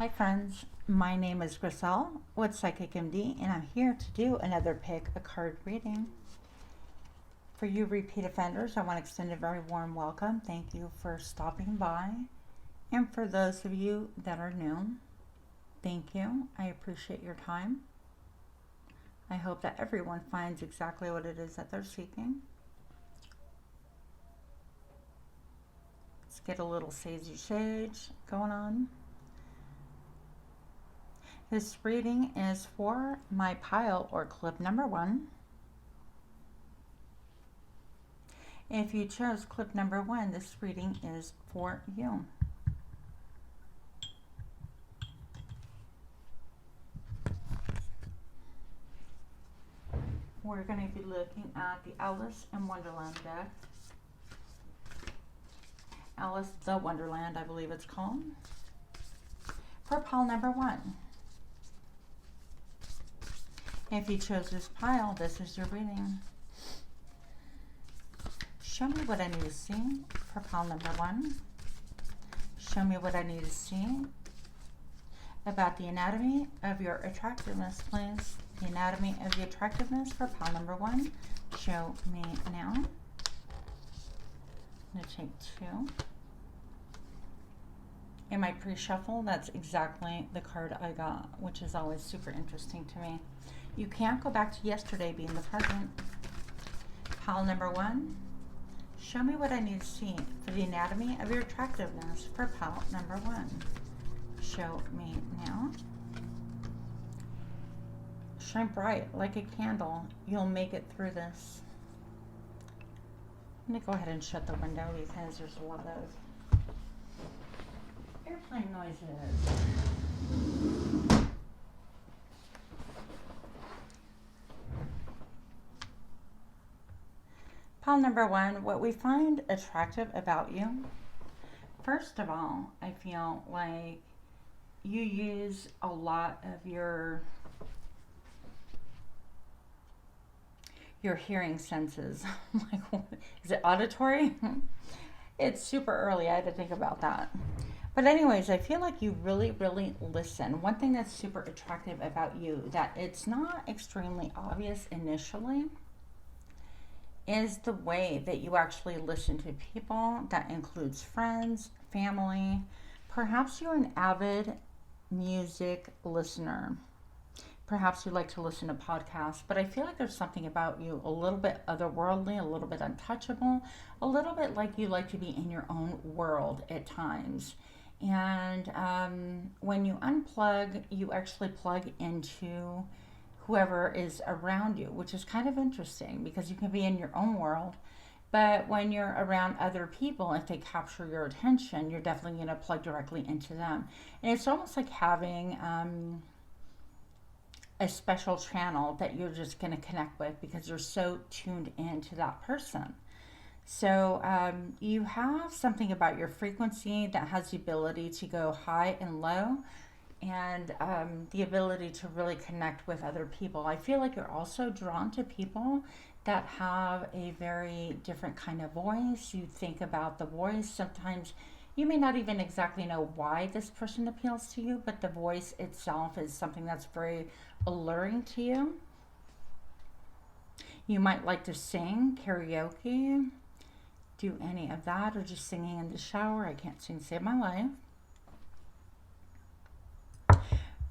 Hi friends, my name is Griselle with Psychic MD, and I'm here to do another pick a card reading. For you repeat offenders, I want to extend a very warm welcome. Thank you for stopping by. And for those of you that are new, thank you. I appreciate your time. I hope that everyone finds exactly what it is that they're seeking. Let's get a little sagey sage going on. This reading is for my pile or clip number 1. If you chose clip number 1, this reading is for you. We're going to be looking at the Alice in Wonderland deck. Alice the Wonderland, I believe it's called. For pile number 1. If you chose this pile, this is your reading. Show me what I need to see for pile number 1. Show me what I need to see about the anatomy of your attractiveness, please. The anatomy of the attractiveness for pile number 1. Show me now. I'm going to take 2. In my pre-shuffle, that's exactly the card I got, which is always super interesting to me. You can't go back to yesterday being the present. Pile number 1. Show me what I need to see for the anatomy of your attractiveness for pile number 1. Show me now. Shine bright like a candle. You'll make it through this. I'm going to go ahead and shut the window because there's a lot of airplane noises. Pile number 1, what we find attractive about you. First of all, I feel like you use a lot of your hearing senses. Like, is it auditory? It's super early. I had to think about that. But anyways, I feel like you really, really listen. One thing that's super attractive about you, that it's not extremely obvious initially, is the way that you actually listen to people. That includes friends, family. Perhaps you're an avid music listener. Perhaps you like to listen to podcasts, but I feel like there's something about you a little bit otherworldly, a little bit untouchable, a little bit like you like to be in your own world at times. And when you unplug, you actually plug into whoever is around you, which is kind of interesting because you can be in your own world, but when you're around other people, if they capture your attention, you're definitely going to plug directly into them. And it's almost like having a special channel that you're just going to connect with because you're so tuned into that person. So you have something about your frequency that has the ability to go high and low, and the ability to really connect with other people. I feel like you're also drawn to people that have a very different kind of voice. You think about the voice. Sometimes you may not even exactly know why this person appeals to you, but the voice itself is something that's very alluring to you. You might like to sing, karaoke, do any of that, or just singing in the shower. I can't sing to save my life.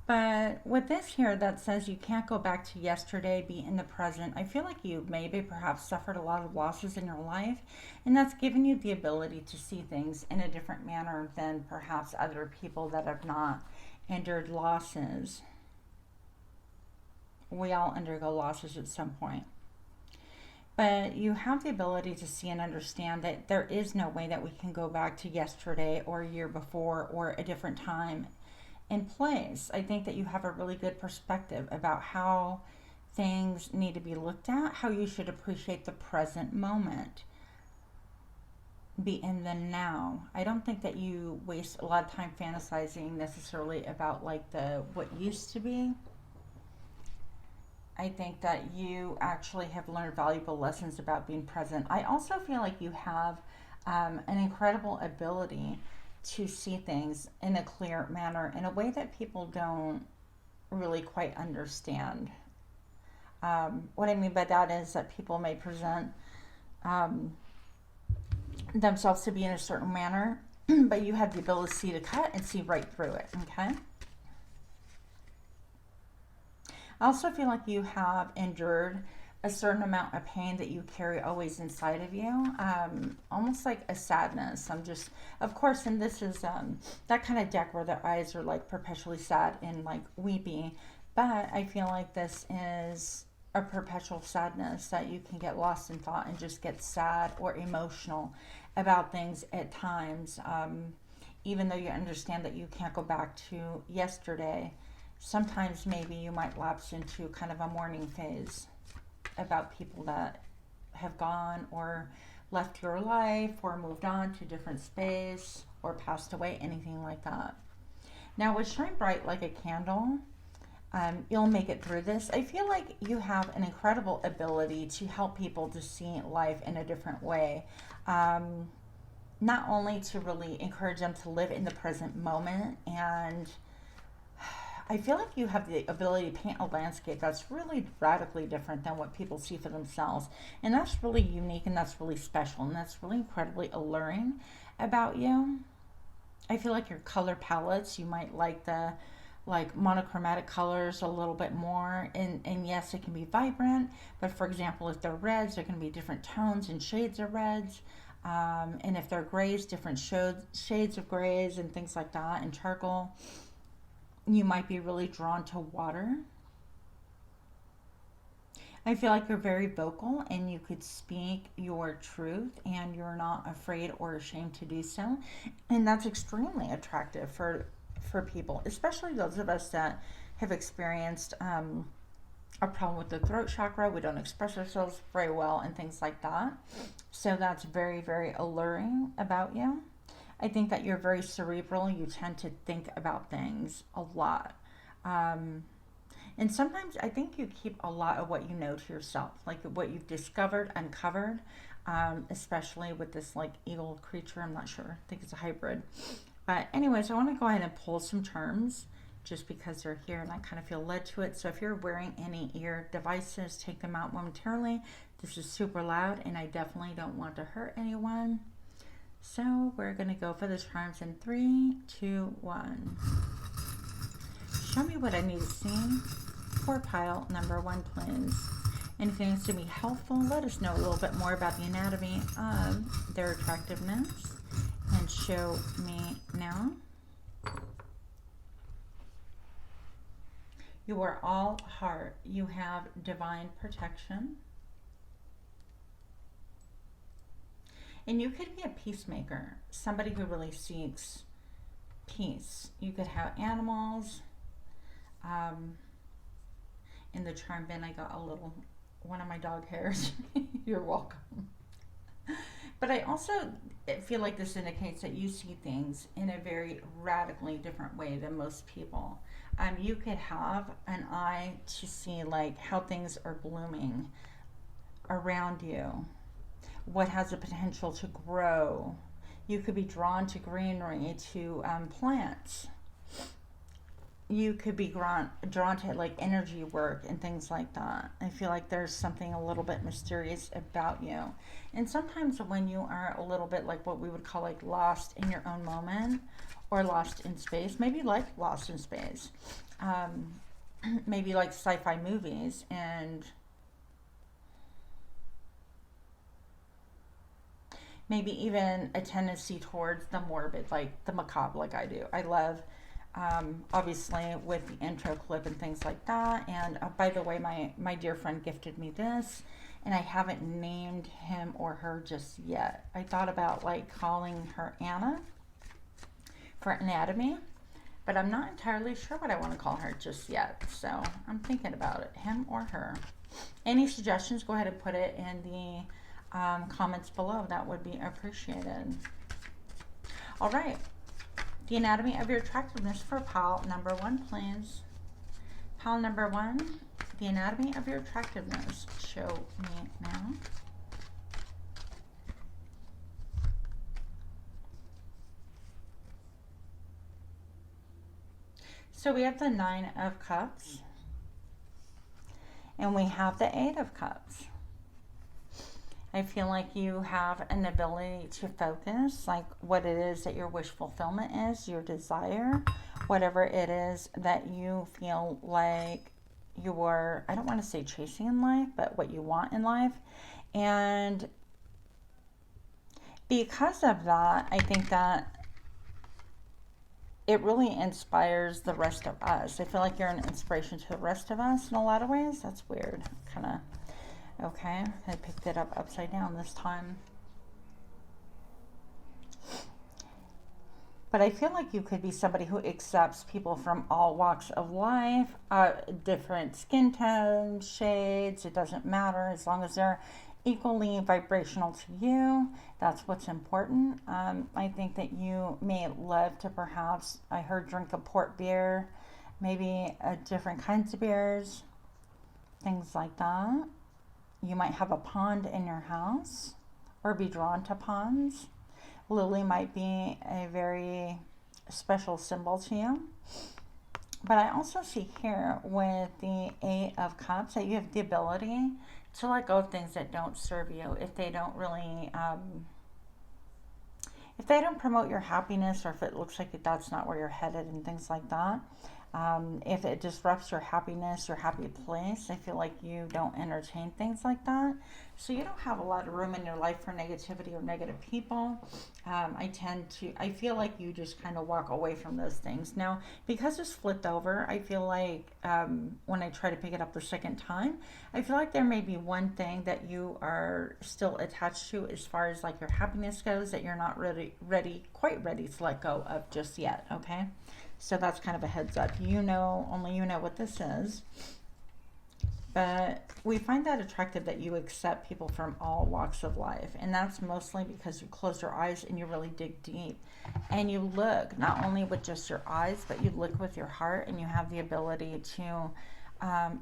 But with this here that says you can't go back to yesterday, be in the present, I feel like you maybe perhaps suffered a lot of losses in your life, and that's given you the ability to see things in a different manner than perhaps other people that have not endured losses. We all undergo losses at some point. But you have the ability to see and understand that there is no way that we can go back to yesterday or a year before or a different time in place. I think that you have a really good perspective about how things need to be looked at, how you should appreciate the present moment, be in the now. I don't think that you waste a lot of time fantasizing necessarily about like what used to be. I think that you actually have learned valuable lessons about being present. I also feel like you have an incredible ability to see things in a clear manner, in a way that people don't really quite understand. What I mean by that is that people may present themselves to be in a certain manner, but you have the ability to cut and see right through it, okay? I also feel like you have endured a certain amount of pain that you carry always inside of you, almost like a sadness. I'm just, of course, and this is that kind of deck where the eyes are like perpetually sad and like weepy, but I feel like this is a perpetual sadness that you can get lost in thought and just get sad or emotional about things at times, even though you understand that you can't go back to yesterday. Sometimes maybe you might lapse into kind of a mourning phase about people that have gone or left your life or moved on to different space or passed away, anything like that. Now with Shine Bright Like a Candle, you'll make it through this. I feel like you have an incredible ability to help people to see life in a different way. Not only to really encourage them to live in the present moment, and I feel like you have the ability to paint a landscape that's really radically different than what people see for themselves. And that's really unique, and that's really special, and that's really incredibly alluring about you. I feel like your color palettes, you might like the monochromatic colors a little bit more, and yes, it can be vibrant, but for example, if they're reds, there can be different tones and shades of reds, and if they're grays, different shades of grays and things like that, and charcoal. You might be really drawn to water. I feel like you're very vocal and you could speak your truth and you're not afraid or ashamed to do so. And that's extremely attractive for people, especially those of us that have experienced a problem with the throat chakra. We don't express ourselves very well and things like that. So that's very, very alluring about you. I think that you're very cerebral. You tend to think about things a lot. And sometimes I think you keep a lot of what you know to yourself, like what you've discovered, uncovered, especially with this like eagle creature. I'm not sure. I think it's a hybrid. But anyways, I want to go ahead and pull some terms just because they're here and I kind of feel led to it. So if you're wearing any ear devices, take them out momentarily. This is super loud and I definitely don't want to hurt anyone. So we're going to go for the charms in 3, 2, 1. Show me what I need to see for pile number 1, please. Anything that's to be helpful, let us know a little bit more about the anatomy of their attractiveness. And show me now. You are all heart. You have divine protection. And you could be a peacemaker, somebody who really seeks peace. You could have animals. In the charm bin, I got one of my dog hairs. You're welcome. But I also feel like this indicates that you see things in a very radically different way than most people. You could have an eye to see like how things are blooming around you, what has the potential to grow. You could be drawn to greenery, to plants. You could be drawn to like energy work and things like that. I feel like there's something a little bit mysterious about you. And sometimes when you are a little bit like what we would call like lost in your own moment or lost in space, maybe like lost in space, maybe like sci-fi movies, and maybe even a tendency towards the morbid, like the macabre, like I do. I love obviously with the intro clip and things like that. And by the way, my dear friend gifted me this and I haven't named him or her just yet. I thought about like calling her Anna for anatomy, but I'm not entirely sure what I want to call her just yet. So I'm thinking about it, him or her. Any suggestions, go ahead and put it in the comments below. That would be appreciated. All right. The anatomy of your attractiveness for pile number 1, please. Pile number 1, the anatomy of your attractiveness. Show me now. So we have the Nine of Cups. And we have the Eight of Cups. I feel like you have an ability to focus, like what it is that your wish fulfillment is, your desire, whatever it is that you feel like you're, I don't want to say chasing in life, but what you want in life. And because of that, I think that it really inspires the rest of us. I feel like you're an inspiration to the rest of us in a lot of ways. That's weird. Kind of. Okay, I picked it up upside down this time. But I feel like you could be somebody who accepts people from all walks of life, different skin tones, shades. It doesn't matter as long as they're equally vibrational to you. That's what's important. I think that you may love to perhaps, I heard, drink a port beer, maybe different kinds of beers, things like that. You might have a pond in your house or be drawn to ponds. Lily might be a very special symbol to you. But I also see here with the Eight of Cups that you have the ability to let go of things that don't serve you. If they don't really, if they don't promote your happiness, or if it looks like that's not where you're headed and things like that. If it disrupts your happiness, your happy place, I feel like you don't entertain things like that. So you don't have a lot of room in your life for negativity or negative people. I feel like you just kind of walk away from those things. Now, because it's flipped over, I feel like when I try to pick it up the second time, I feel like there may be one thing that you are still attached to as far as like your happiness goes that you're not quite ready to let go of just yet, okay? So that's kind of a heads up. Only you know what this is. But we find that attractive that you accept people from all walks of life. And that's mostly because you close your eyes and you really dig deep. And you look not only with just your eyes, but you look with your heart, and you have the ability to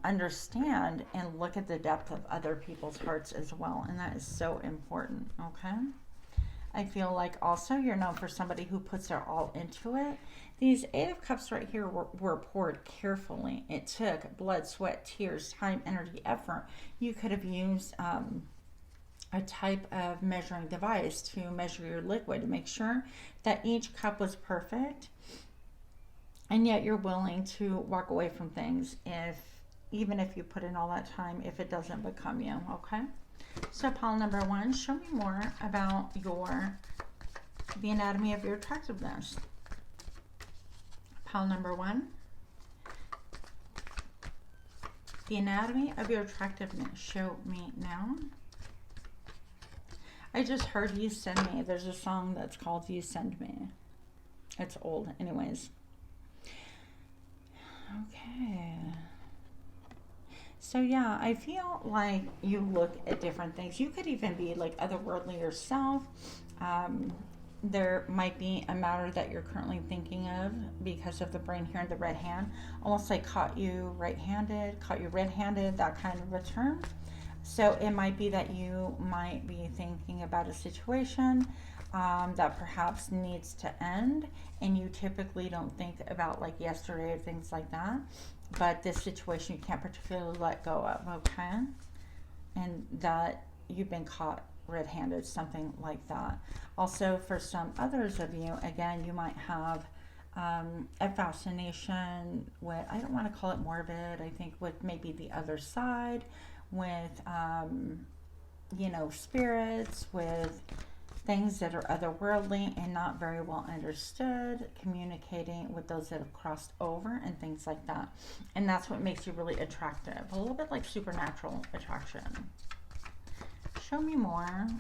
understand and look at the depth of other people's hearts as well. And that is so important, okay? I feel like also you're known for somebody who puts their all into it. These Eight of Cups right here were poured carefully. It took blood, sweat, tears, time, energy, effort. You could have used a type of measuring device to measure your liquid to make sure that each cup was perfect. And yet you're willing to walk away from things even if you put in all that time, if it doesn't become you, okay? So pile number 1, show me more about the anatomy of your attractiveness. Pile number 1, the anatomy of your attractiveness. Show me now. I just heard You Send Me. There's a song that's called You Send Me. It's old, anyways. Okay. So yeah, I feel like you look at different things. You could even be like otherworldly yourself. There might be a matter that you're currently thinking of because of the brain here and the red hand. Almost like caught you right-handed, caught you red-handed, that kind of a term. So it might be that you might be thinking about a situation that perhaps needs to end, and you typically don't think about like yesterday or things like that. But this situation you can't particularly let go of, okay? And that you've been caught red-handed, something like that. Also, for some others of you, again, you might have a fascination with, I don't want to call it morbid, I think with maybe the other side, with, spirits, with things that are otherworldly and not very well understood, communicating with those that have crossed over and things like that. And that's what makes you really attractive, a little bit like supernatural attraction. Show me more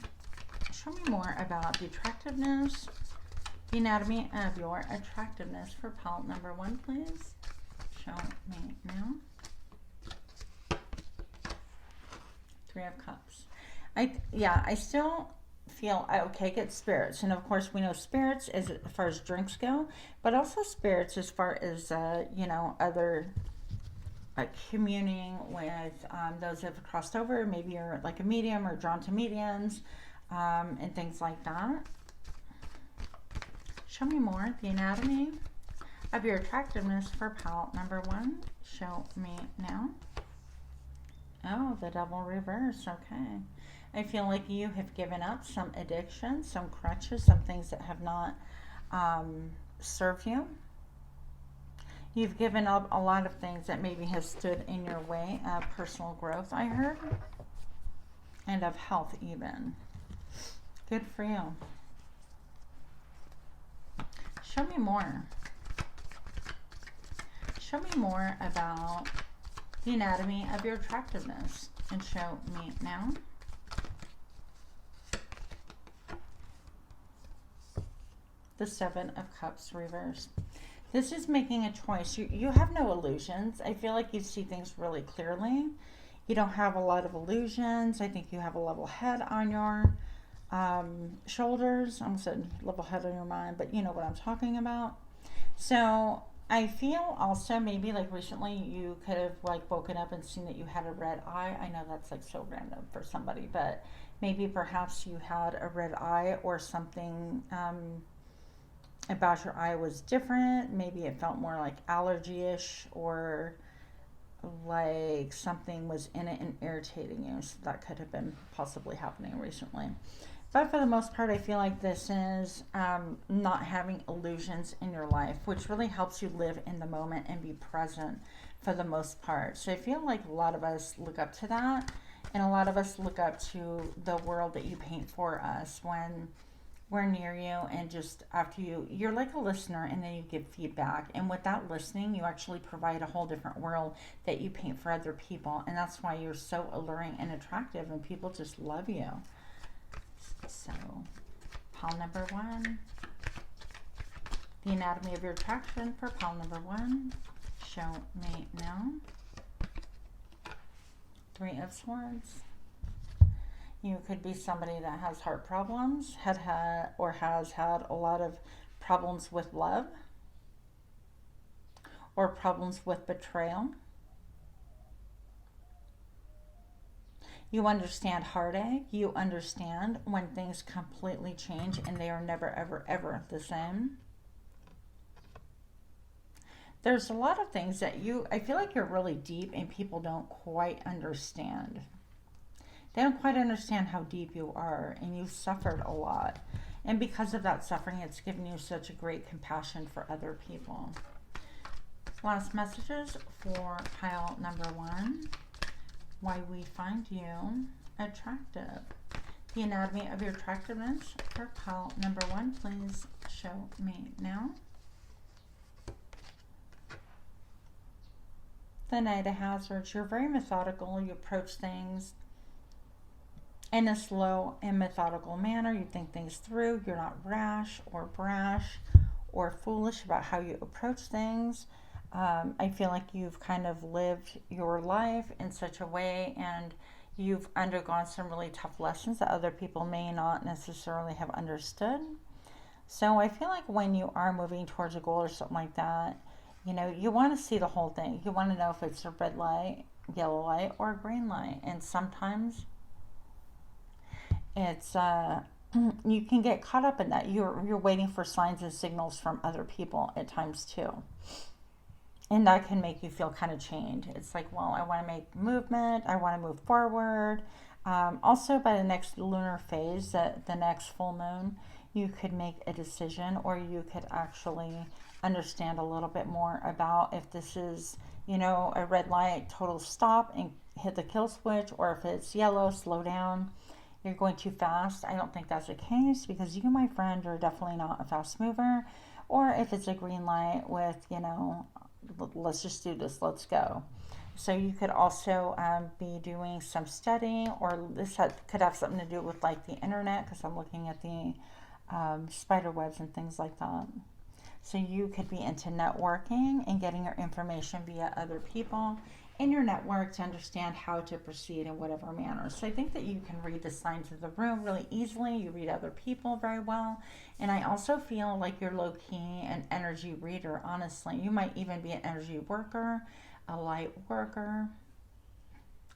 about the attractiveness, the anatomy of your attractiveness for pile number 1, please. Show me now. 3 of Cups. I still feel okay, get spirits. And of course, we know spirits as far as drinks go, but also spirits as far as, other communing with those that have crossed over. Maybe you're like a medium or drawn to mediums and things like that. Show me more, the anatomy of your attractiveness for pile number 1. Show me now. Oh, the Devil reverse. Okay. I feel like you have given up some addictions, some crutches, some things that have not served you. You've given up a lot of things that maybe have stood in your way of personal growth, I heard, and of health even. Good for you. Show me more. Show me more about the anatomy of your attractiveness, and show me now. The 7 of Cups reversed. This is making a choice. You have no illusions. I feel like you see things really clearly. You don't have a lot of illusions. I think you have a level head on your shoulders. I almost said level head on your mind, but you know what I'm talking about. So I feel also maybe like recently you could have like woken up and seen that you had a red eye. I know that's like so random for somebody, but maybe perhaps you had a red eye or something about your eye was different. Maybe it felt more like allergy-ish, or like something was in it and irritating you. So that could have been possibly happening recently. But for the most part, I feel like this is not having illusions in your life, which really helps you live in the moment and be present for the most part. So I feel like a lot of us look up to that, and a lot of us look up to the world that you paint for us when we're near you, and just after you're like a listener, and then you give feedback, and with that listening you actually provide a whole different world that you paint for other people, and that's why you're so alluring and attractive, and people just love you. So pile number 1, the anatomy of your attraction for pile number 1. Show me now. 3 of Swords. You could be somebody that has heart problems, has had a lot of problems with love, or problems with betrayal. You understand heartache. You understand when things completely change and they are never, ever, ever the same. There's a lot of things that I feel like you're really deep and people don't quite understand. They don't quite understand how deep you are, and you've suffered a lot. And because of that suffering, it's given you such a great compassion for other people. Last messages for pile number 1. Why we find you attractive. The anatomy of your attractiveness for pile number 1. Please show me now. The Knight of Hazards. You're very methodical. You approach things in a slow and methodical manner. You think things through. You're not rash or brash or foolish about how you approach things. I feel like you've kind of lived your life in such a way, and you've undergone some really tough lessons that other people may not necessarily have understood. So I feel like when you are moving towards a goal or something like that, you know, you want to see the whole thing. You want to know if it's a red light, yellow light, or a green light. And sometimes it's you can get caught up in that. You're waiting for signs and signals from other people at times too, and that can make you feel kind of chained. It's like, well, I want to make movement, I want to move forward. Also, by the next lunar phase, the next full moon, you could make a decision, or you could actually understand a little bit more about if this is, you know, a red light, total stop and hit the kill switch, or if it's yellow, slow down. You're going too fast. I don't think that's the case, because you, my friend, are definitely not a fast mover. Or if it's a green light with, you know, let's just do this, let's go. So you could also be doing some studying, or this could have something to do with like the internet, because I'm looking at the spider webs and things like that. So you could be into networking and getting your information via other people in your network to understand how to proceed in whatever manner. So I think that you can read the signs of the room really easily. You read other people very well. And I also feel like you're low-key an energy reader, honestly. You might even be an energy worker, a light worker.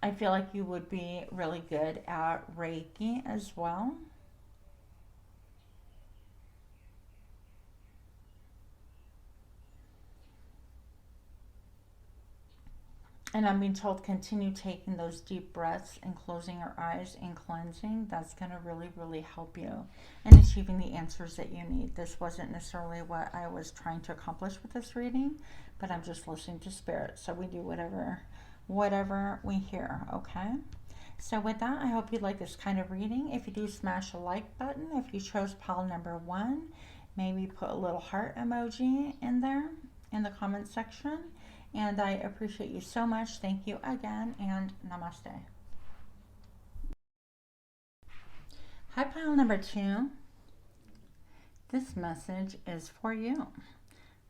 I feel like you would be really good at Reiki as well. And I'm being told continue taking those deep breaths and closing your eyes and cleansing. That's going to really, really help you in achieving the answers that you need. This wasn't necessarily what I was trying to accomplish with this reading, but I'm just listening to spirit. So we do whatever we hear, okay? So with that, I hope you like this kind of reading. If you do, smash the like button. If you chose pile number 1, maybe put a little heart emoji in there in the comment section. And I appreciate you so much. Thank you again, and namaste. Hi, pile number 2. This message is for you.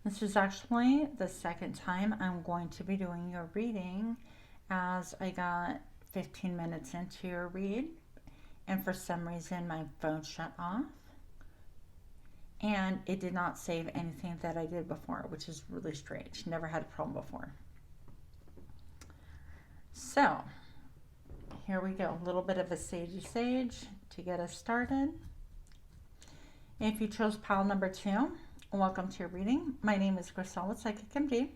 This is actually the second time I'm going to be doing your reading, as I got 15 minutes into your read, and for some reason my phone shut off. And it did not save anything that I did before, which is really strange. Never had a problem before. So, here we go. A little bit of a sagey sage to get us started. If you chose pile number 2, welcome to your reading. My name is Griselle with Psychic MD.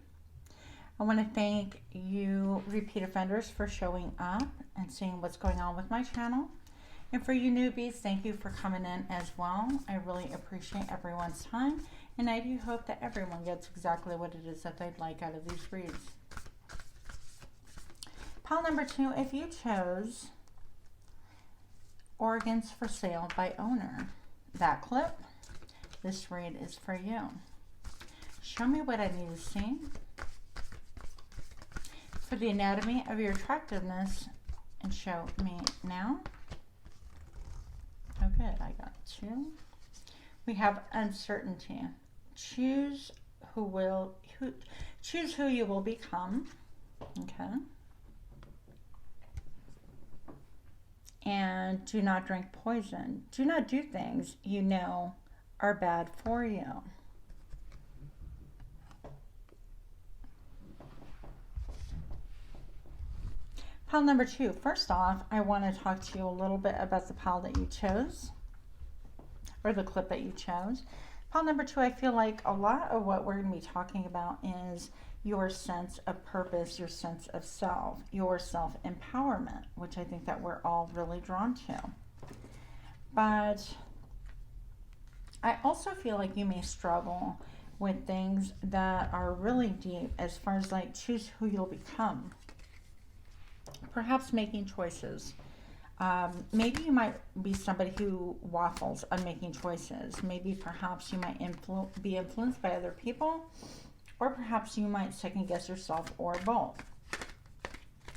I want to thank you repeat offenders for showing up and seeing what's going on with my channel. And for you newbies, thank you for coming in as well. I really appreciate everyone's time, and I do hope that everyone gets exactly what it is that they'd like out of these reads. Pile number 2, if you chose Organs for Sale by Owner, that clip, this read is for you. Show me what I need to see. For the anatomy of your attractiveness, and show me now. Oh, good. I got 2. We have uncertainty. Choose who you will become. Okay. And do not drink poison. Do not do things you know are bad for you. Pile number 2. First off, I want to talk to you a little bit about the pile that you chose, or the clip that you chose. Pile number 2, I feel like a lot of what we're going to be talking about is your sense of purpose, your sense of self, your self-empowerment, which I think that we're all really drawn to. But I also feel like you may struggle with things that are really deep, as far as like choose who you'll become. Perhaps making choices. Maybe you might be somebody who waffles on making choices. Maybe perhaps you might be influenced by other people, or perhaps you might second guess yourself, or both.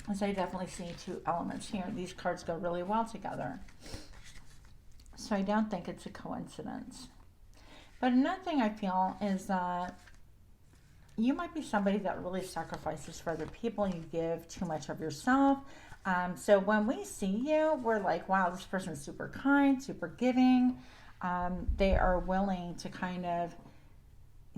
As I definitely see 2 elements here. These cards go really well together. So I don't think it's a coincidence. But another thing I feel is that you might be somebody that really sacrifices for other people. You give too much of yourself. So when we see you, we're like, wow, this person's super kind, super giving. They are willing to kind of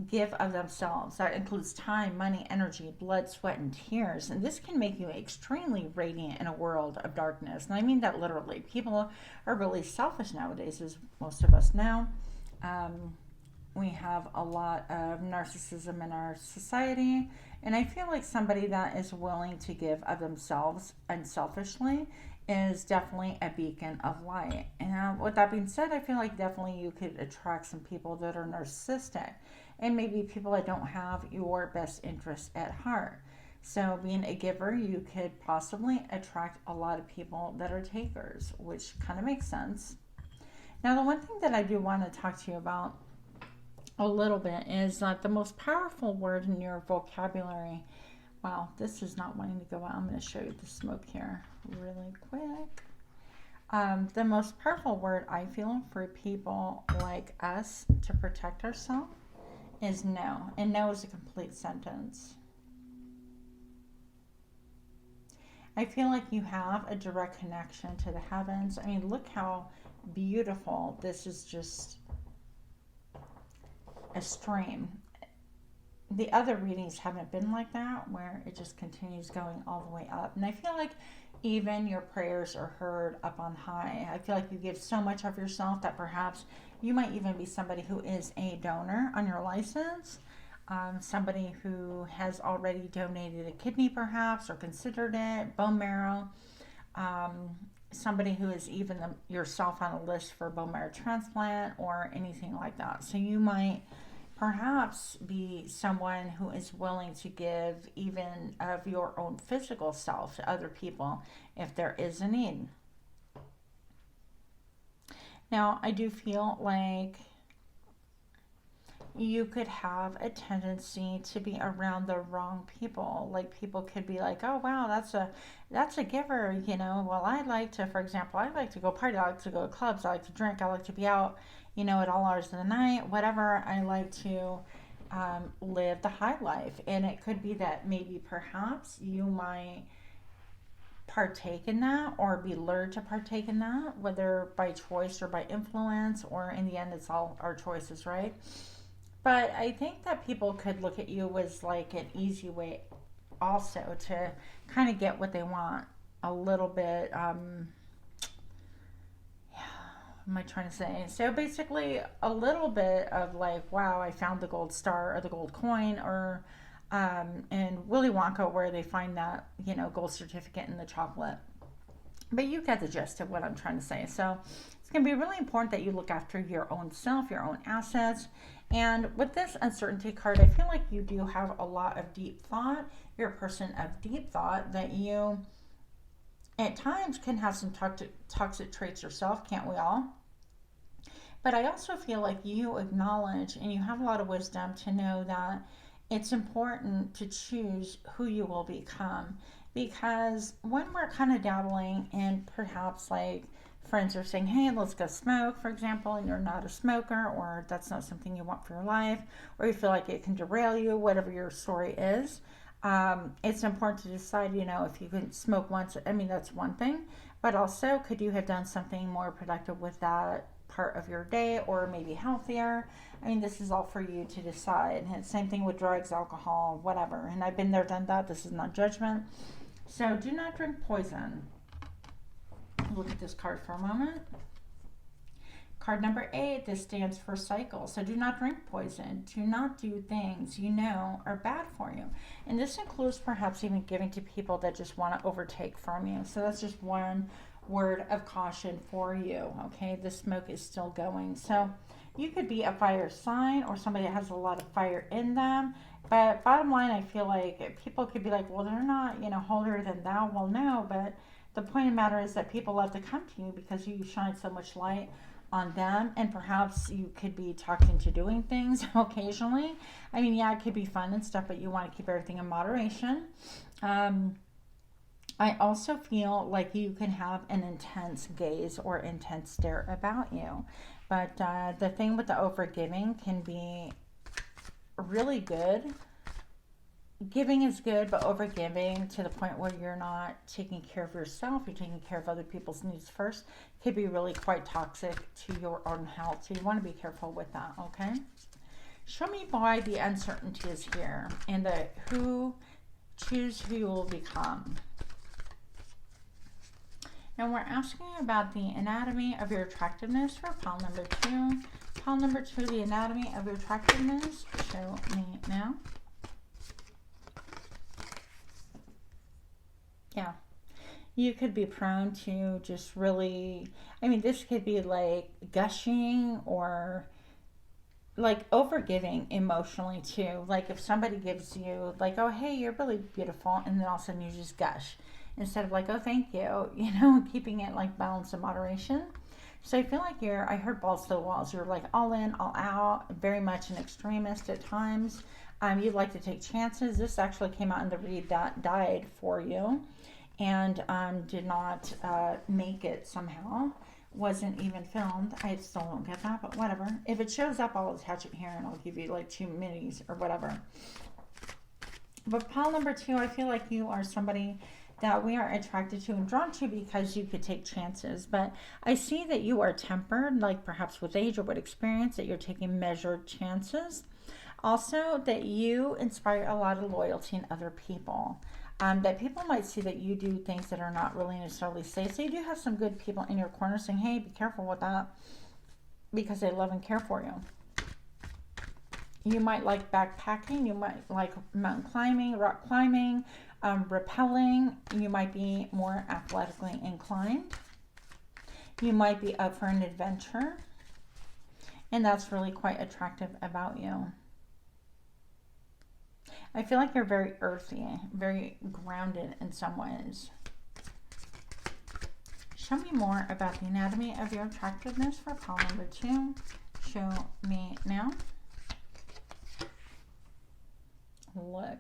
give of themselves. That includes time, money, energy, blood, sweat, and tears. And this can make you extremely radiant in a world of darkness. And I mean that literally. People are really selfish nowadays, as most of us know. We have a lot of narcissism in our society, and I feel like somebody that is willing to give of themselves unselfishly is definitely a beacon of light. And with that being said, I feel like definitely you could attract some people that are narcissistic, and maybe people that don't have your best interest at heart. So being a giver, you could possibly attract a lot of people that are takers, which kind of makes sense. Now, the one thing that I do want to talk to you about a little bit is that the most powerful word in your vocabulary. Wow, this is not wanting to go out. I'm going to show you the smoke here really quick. The most powerful word I feel for people like us to protect ourselves is no. And no is a complete sentence. I feel like you have a direct connection to the heavens. I mean, look how beautiful this is. Just a stream. The other readings haven't been like that, where it just continues going all the way up. And I feel like even your prayers are heard up on high. I feel like you give so much of yourself that perhaps you might even be somebody who is a donor on your license. somebody who has already donated a kidney perhaps or considered it, bone marrow, somebody who is even yourself on a list for bone marrow transplant or anything like that. So you might perhaps be someone who is willing to give even of your own physical self to other people if there is a need. Now, I do feel like you could have a tendency to be around the wrong people. Like people could be like, oh wow, that's a giver, you know. Well, I like to, for example, I like to go party, I like to go to clubs, I like to drink, I like to be out, you know, at all hours of the night, whatever. I like to live the high life. And it could be that maybe perhaps you might partake in that or be lured to partake in that, whether by choice or by influence, or in the end it's all our choices, right? But I think that people could look at you as like an easy way also to kind of get what they want a little bit. What am I trying to say? So basically a little bit of like, wow, I found the gold star or the gold coin, or in Willy Wonka where they find that, you know, gold certificate in the chocolate. But you get the gist of what I'm trying to say. So it's going to be really important that you look after your own self, your own assets. And with this uncertainty card, I feel like you do have a lot of deep thought. You're a person of deep thought, that you at times can have some toxic traits yourself, can't we all? But I also feel like you acknowledge and you have a lot of wisdom to know that it's important to choose who you will become. Because when we're kind of dabbling in perhaps like friends are saying, hey, let's go smoke, for example, and you're not a smoker, or that's not something you want for your life, or you feel like it can derail you, whatever your story is, it's important to decide, you know, if you can smoke once, I mean, that's one thing, but also could you have done something more productive with that part of your day, or maybe healthier? I mean, this is all for you to decide. And same thing with drugs, alcohol, whatever. And I've been there, done that. This is not judgment. So do not drink poison. Look at this card for a moment. Card number 8, this stands for cycle. So do not drink poison. Do not do things you know are bad for you. And this includes perhaps even giving to people that just want to overtake from you. So that's just one word of caution for you. Okay, the smoke is still going. So you could be a fire sign or somebody that has a lot of fire in them. But bottom line, I feel like people could be like, well, they're not, you know, holier than thou. Well, no, but the point of the matter is that people love to come to you because you shine so much light on them, and perhaps you could be talked into doing things occasionally. I mean, yeah, it could be fun and stuff, but you want to keep everything in moderation. I also feel like you can have an intense gaze or intense stare about you. But the thing with the overgiving can be really good. Giving is good, but overgiving to the point where you're not taking care of yourself, you're taking care of other people's needs first, could be really quite toxic to your own health. So you want to be careful with that, okay? Show me why the uncertainty is here and the choose who you will become. Now we're asking about the anatomy of your attractiveness for pile number 2. Pile number 2, the anatomy of your attractiveness. Show me now. Yeah, you could be prone to just really, I mean, this could be like gushing or like overgiving emotionally too. Like if somebody gives you like, oh, hey, you're really beautiful, and then all of a sudden you just gush instead of like, oh, thank you, you know, keeping it like balance and moderation. So I feel like I heard balls to the walls. You're like all in, all out, very much an extremist at times. You'd like to take chances. This actually came out in the read that died for you and did not make it somehow. Wasn't even filmed. I still don't get that, but whatever. If it shows up, I'll attach it here and I'll give you like 2 minis or whatever. But pile number 2, I feel like you are somebody that we are attracted to and drawn to because you could take chances. But I see that you are tempered, like perhaps with age or with experience, that you're taking measured chances. Also, that you inspire a lot of loyalty in other people. That people might see that you do things that are not really necessarily safe. So you do have some good people in your corner saying, hey, be careful with that, because they love and care for you. You might like backpacking. You might like mountain climbing, rock climbing, rappelling. You might be more athletically inclined. You might be up for an adventure. And that's really quite attractive about you. I feel like you're very earthy, very grounded in some ways. Show me more about the anatomy of your attractiveness for pile number 2. Show me now. Look.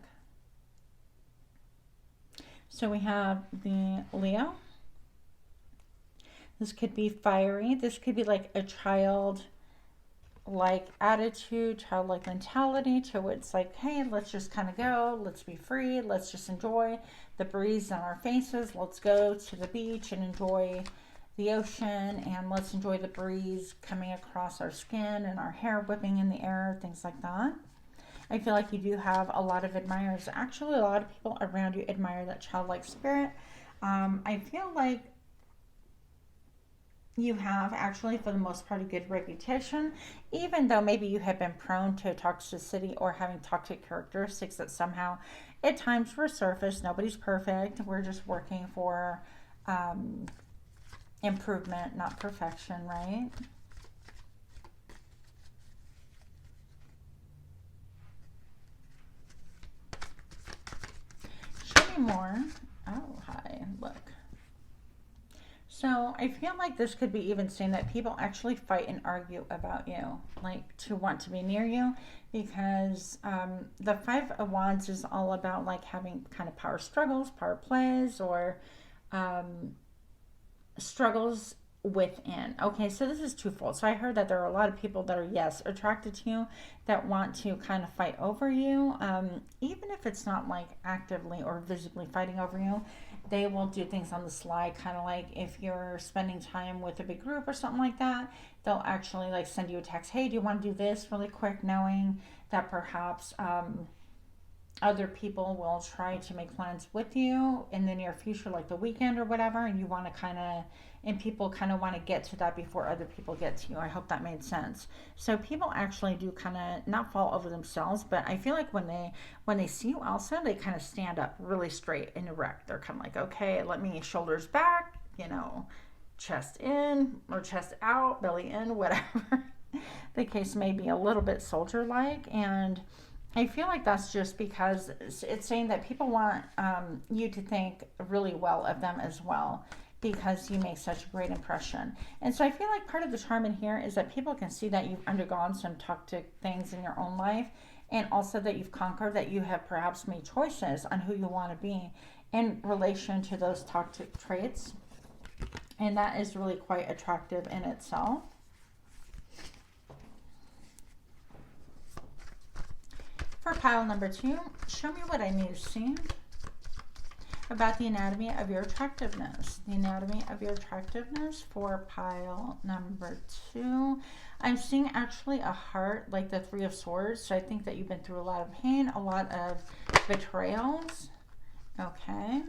So we have the Leo. This could be fiery. This could be like a childlike attitude, childlike mentality to where it's like, hey, let's just kind of go. Let's be free. Let's just enjoy the breeze on our faces. Let's go to the beach and enjoy the ocean, and let's enjoy the breeze coming across our skin and our hair whipping in the air, things like that. I feel like you do have a lot of admirers. Actually, a lot of people around you admire that childlike spirit. I feel like you have actually, for the most part, a good reputation, even though maybe you have been prone to toxicity or having toxic characteristics that somehow at times resurface. Nobody's perfect. We're just working for improvement, not perfection, right? Show me more. Oh, hi, look. So I feel like this could be even saying that people actually fight and argue about you, like to want to be near you, because the Five of Wands is all about like having kind of power struggles, power plays, or struggles within. Okay, so this is twofold. So I heard that there are a lot of people that are, yes, attracted to you, that want to kind of fight over you, even if it's not like actively or visibly fighting over you. They will do things on the sly, kind of like if you're spending time with a big group or something like that, they'll actually like send you a text, hey, do you want to do this really quick, knowing that perhaps other people will try to make plans with you in the near future, like the weekend or whatever, and you want to kind of, and people kind of want to get to that before other people get to you. I hope that made sense. So people actually do kind of not fall over themselves, but I feel like when they see you also, they kind of stand up really straight and erect. They're kind of like, okay, let me, shoulders back, you know, chest in or chest out, belly in, whatever the case may be, a little bit soldier-like. And I feel like that's just because it's saying that people want you to think really well of them as well, because you make such a great impression. And so I feel like part of the charm in here is that people can see that you've undergone some toxic things in your own life, and also that you've conquered, that you have perhaps made choices on who you want to be in relation to those toxic traits. And that is really quite attractive in itself. For pile number 2, show me what I need to see about the anatomy of your attractiveness. The anatomy of your attractiveness for pile number 2. I'm seeing actually a heart, like the Three of Swords. So I think that you've been through a lot of pain, a lot of betrayals. Okay.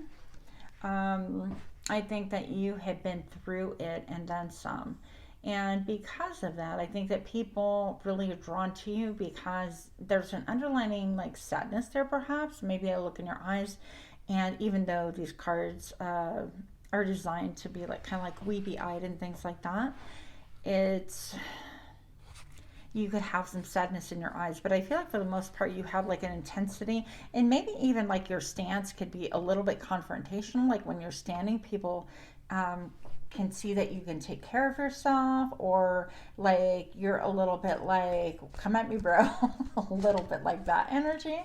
I think that you have been through it and then some. And because of that, I think that people really are drawn to you because there's an underlying like sadness there, perhaps. Maybe I look in your eyes, and even though these cards are designed to be like kind of like weepy-eyed and things like that, you could have some sadness in your eyes. But I feel like for the most part you have like an intensity, and maybe even like your stance could be a little bit confrontational. Like when you're standing, people can see that you can take care of yourself, or like you're a little bit like, come at me, bro. A little bit like that energy.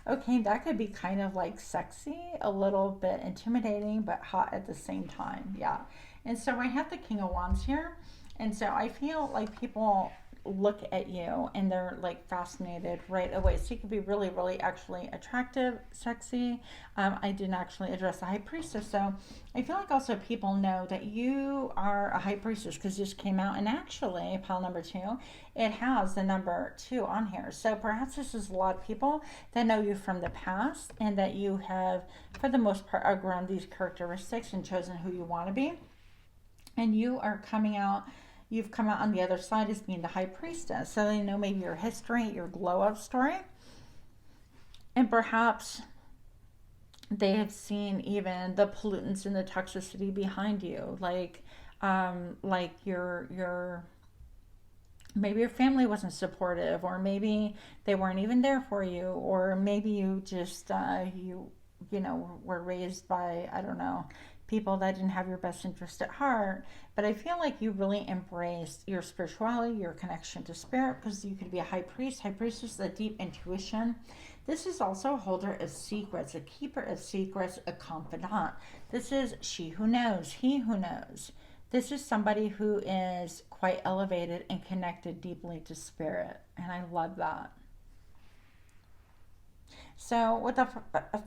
Okay, that could be kind of like sexy, a little bit intimidating, but hot at the same time. Yeah. And so I have the King of Wands here, and so I feel like people look at you and they're like fascinated right away. So you could be really, really actually attractive, sexy. I didn't actually address the High Priestess. So I feel like also people know that you are a High Priestess because this came out, and actually pile number 2, it has the number 2 on here. So perhaps this is a lot of people that know you from the past, and that you have for the most part outgrown these characteristics and chosen who you want to be. And you are coming out you've come out on the other side as being the high priestess. So they know maybe your history, your glow up story. And perhaps they have seen even the pollutants and the toxicity behind you. Like your maybe your family wasn't supportive, or maybe they weren't even there for you, or maybe you just you know, were raised by, I don't know, people that didn't have your best interest at heart. But I feel like you really embraced your spirituality, your connection to spirit, because you could be a high priest. High priest is a deep intuition. This is also a holder of secrets, a keeper of secrets, a confidant. This is she who knows, he who knows. This is somebody who is quite elevated and connected deeply to spirit. And I love that. So with the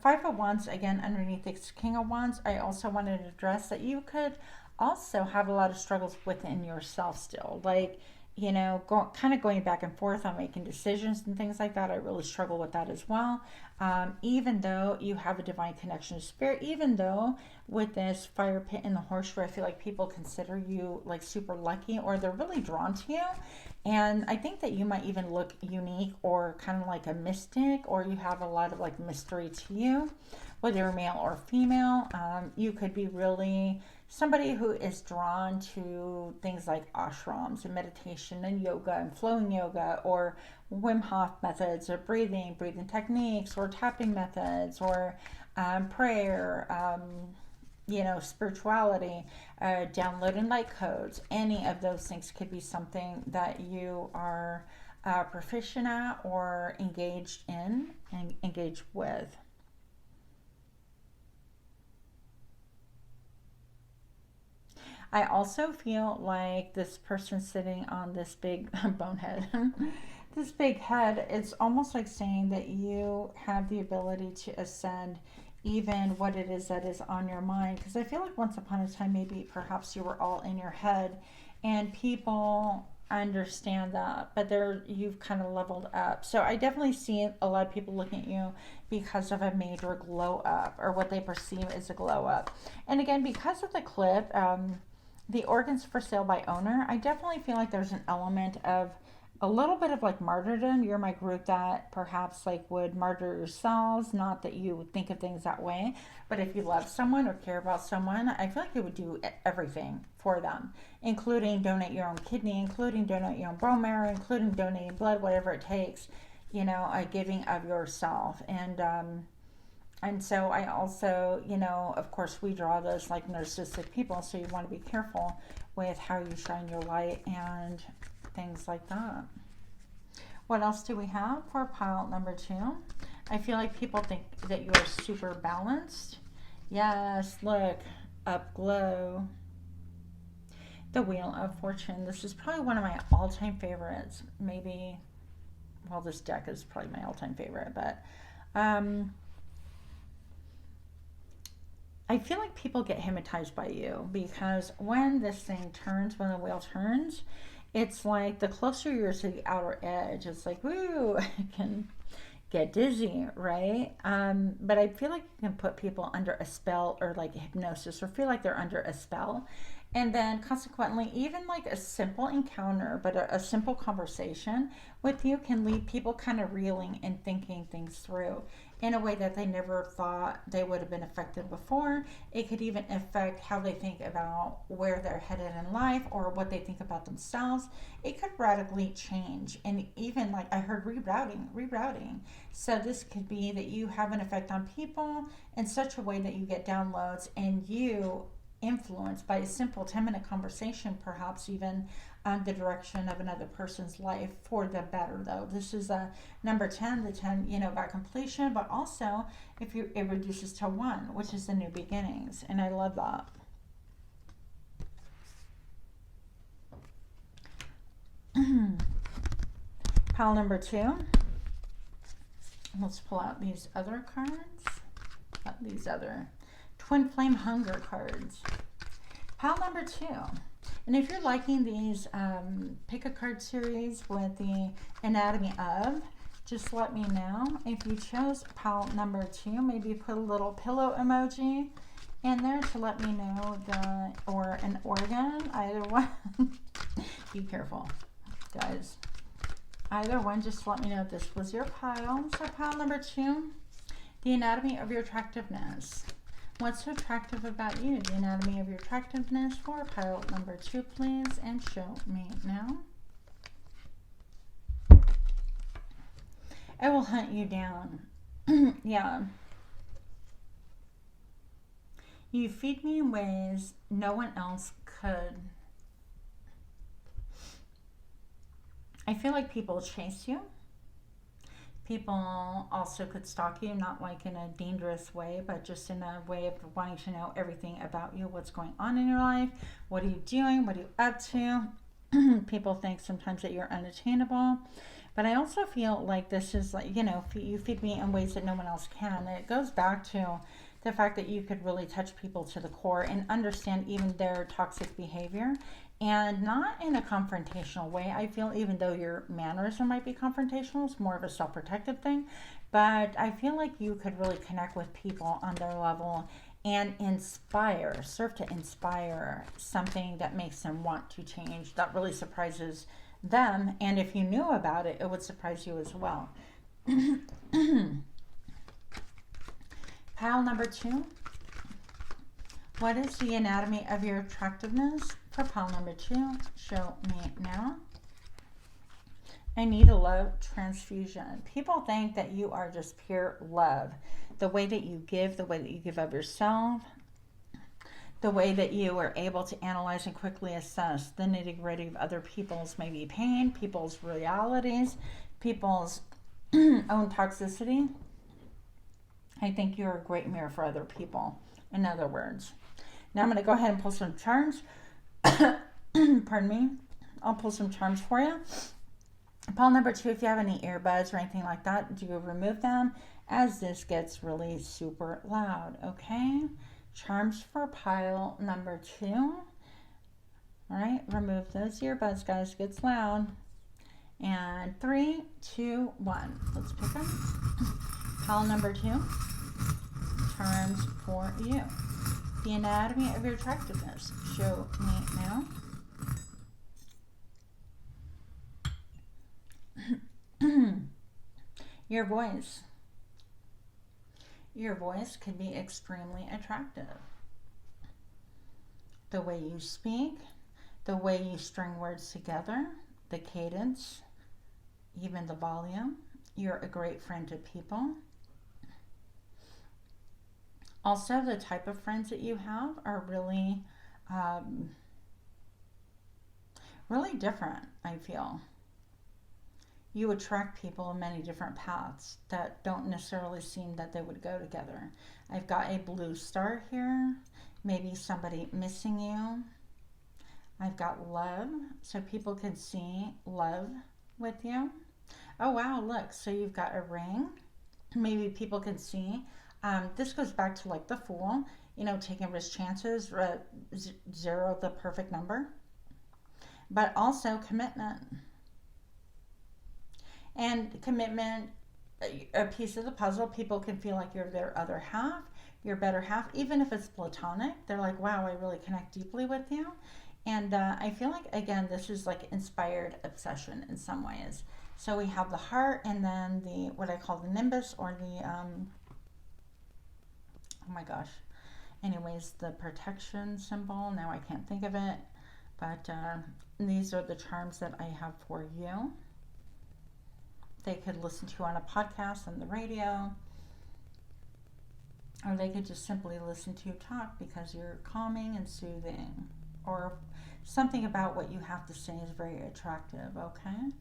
Five of Wands, again, underneath the King of Wands, I also wanted to address that you could also have a lot of struggles within yourself still. Like, you know, kind of going back and forth on making decisions and things like that. I really struggle with that as well. Even though you have a divine connection to spirit, even though with this fire pit in the horseshoe, I feel like people consider you like super lucky, or they're really drawn to you. And I think that you might even look unique or kind of like a mystic, or you have a lot of like mystery to you, whether you're male or female. You could be really somebody who is drawn to things like ashrams and meditation and yoga and flowing yoga, or Wim Hof methods, or breathing techniques, or tapping methods, or prayer, you know, spirituality, downloading light codes. Any of those things could be something that you are proficient at, or engaged in and engaged with. I also feel like this person sitting on this big bonehead, this big head, it's almost like saying that you have the ability to ascend even what it is that is on your mind. Because I feel like once upon a time, maybe perhaps you were all in your head, and people understand that, but you've kind of leveled up. So I definitely see a lot of people looking at you because of a major glow up, or what they perceive as a glow up. And again, because of the clip, the organs for sale by owner, I definitely feel like there's an element of a little bit of like martyrdom. You're my group that perhaps like would martyr yourselves. Not that you would think of things that way, but if you love someone or care about someone, I feel like you would do everything for them, including donate your own kidney, including donate your own bone marrow, including donating blood, whatever it takes, you know, a giving of yourself. And so I also, you know, of course, we draw those like narcissistic people, so you want to be careful with how you shine your light and things like that. What else do we have for pile number 2? I feel like people think that you are super balanced. Yes, look, up glow. The Wheel of Fortune. This is probably one of my all-time favorites. Maybe, well, this deck is probably my all-time favorite, but I feel like people get hypnotized by you, because when this thing turns, when the wheel turns, it's like the closer you're to the outer edge, it's like, woo, I can get dizzy, right? But I feel like you can put people under a spell, or like hypnosis, or feel like they're under a spell. And then consequently, even like a simple encounter, but a simple conversation with you can leave people kind of reeling and thinking things through in a way that they never thought they would have been affected before. It could even affect how they think about where they're headed in life, or what they think about themselves. It could radically change. And even like I heard rerouting. So this could be that you have an effect on people in such a way that you get downloads, and you influenced by a simple 10-minute conversation, perhaps even the direction of another person's life for the better. Though this is a number 10, the 10, you know, about completion, but also if you, it reduces to 1, which is the new beginnings. And I love that. Pile number 2. Let's pull out these other cards. These other Twin Flame Hunger cards. Pile number 2. And if you're liking these pick a card series with the anatomy of, just let me know. If you chose pile number 2, maybe put a little pillow emoji in there to let me know or an organ, either one. Be careful, guys. Either one, just let me know if this was your pile. So pile number 2, the anatomy of your attractiveness. What's so attractive about you? The anatomy of your attractiveness for pile number 2, please, and show me now. It will hunt you down. Yeah. You feed me in ways no one else could. I feel like people chase you. People also could stalk you, not like in a dangerous way, but just in a way of wanting to know everything about you, what's going on in your life, what are you doing, what are you up to. People think sometimes that you're unattainable, but I also feel like this is like, you know, you feed me in ways that no one else can. And it goes back to the fact that you could really touch people to the core and understand even their toxic behavior, and not in a confrontational way. I feel even though your mannerism might be confrontational, it's more of a self-protective thing, but I feel like you could really connect with people on their level and serve to inspire something that makes them want to change, that really surprises them. And if you knew about it, it would surprise you as well. Pile number 2. What is the anatomy of your attractiveness for pile number 2? Show me now. I need a love transfusion. People think that you are just pure love. The way that you give, the way that you give of yourself, the way that you are able to analyze and quickly assess the nitty-gritty of other people's maybe pain, people's realities, people's own toxicity. I think you're a great mirror for other people, in other words. Now I'm going to go ahead and pull some charms. Pardon me. I'll pull some charms for you. Pile number 2, if you have any earbuds or anything like that, do remove them as this gets really super loud, okay? Charms for pile number 2. All right, remove those earbuds, guys. It gets loud. And 3, 2, 1. Let's pick them. Pile number 2. Charms for you. The anatomy of your attractiveness. Show me now. Your voice. Your voice can be extremely attractive. The way you speak, the way you string words together, the cadence, even the volume. You're a great friend to people. Also, the type of friends that you have are really, really different, I feel. You attract people in many different paths that don't necessarily seem that they would go together. I've got a blue star here, maybe somebody missing you. I've got love, so people can see love with you. Oh wow, look, so you've got a ring. Maybe people can see. This goes back to like the Fool, you know, taking risk chances, 0 the perfect number. But also commitment. And commitment, a piece of the puzzle, people can feel like you're their other half, your better half, even if it's platonic. They're like, wow, I really connect deeply with you. And I feel like, again, this is like inspired obsession in some ways. So we have the heart, and then the, what I call the nimbus, or the, oh my gosh. Anyways, the protection symbol. Now I can't think of it. But these are the charms that I have for you. They could listen to on a podcast, on the radio, or they could just simply listen to you talk because you're calming and soothing, or something about what you have to say is very attractive, okay?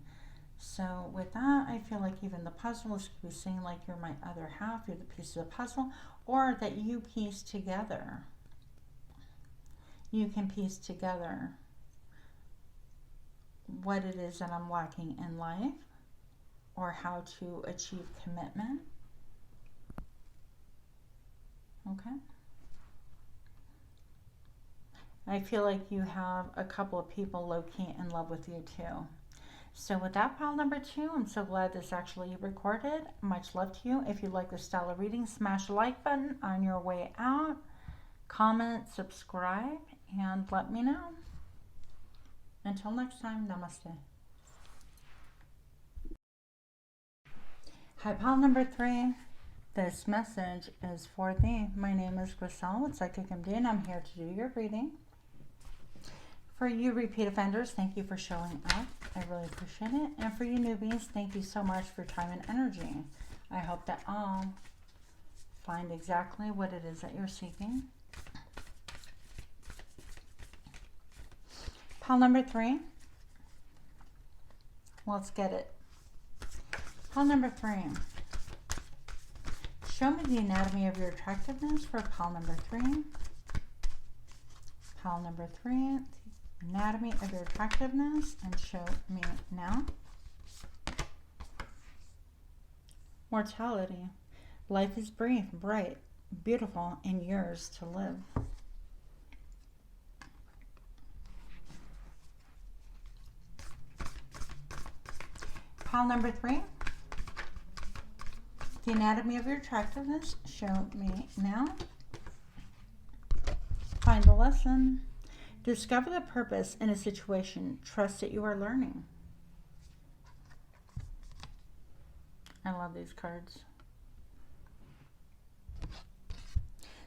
So with that, I feel like even the puzzles could be saying like you're my other half, you're the piece of the puzzle, or that you piece together. You can piece together what it is that I'm lacking in life, or how to achieve commitment. Okay. I feel like you have a couple of people low-key in love with you too. So with that, pile number 2, I'm so glad this actually recorded. Much love to you. If you like this style of reading, smash the like button on your way out. Comment, subscribe, and let me know. Until next time, namaste. Hi, pile number 3. This message is for thee. My name is Griselle with Psychic MD, and I'm here to do your reading. For you repeat offenders, thank you for showing up. I really appreciate it. And for you newbies, thank you so much for your time and energy. I hope that all find exactly what it is that you're seeking. Pile number 3. Let's get it. Pile number 3. Show me the anatomy of your attractiveness for pile number 3. Pile number 3. Anatomy of your attractiveness, and show me now. Mortality. Life is brief, bright, beautiful, and yours to live. Pile number 3. The anatomy of your attractiveness, show me now. Find the lesson. Discover the purpose in a situation. Trust that you are learning. I love these cards.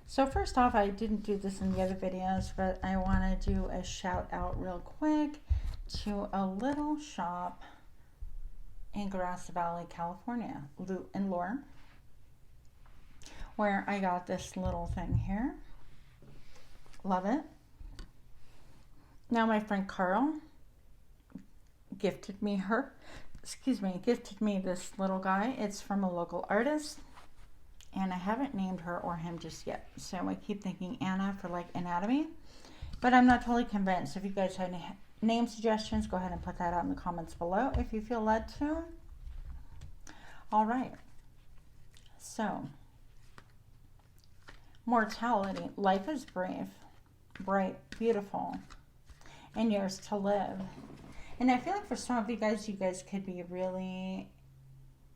So first off, I didn't do this in the other videos, but I want to do a shout out real quick to a little shop in Grass Valley, California, Lou and Laura, where I got this little thing here. Love it. Now my friend Carl gifted me this little guy. It's from a local artist, and I haven't named her or him just yet. So I keep thinking Anna for like anatomy, but I'm not totally convinced. If you guys have any name suggestions, go ahead and put that out in the comments below if you feel led to. All right. So, mortality. Life is brief, bright, beautiful, and yours to live. And I feel like for some of you guys could be really,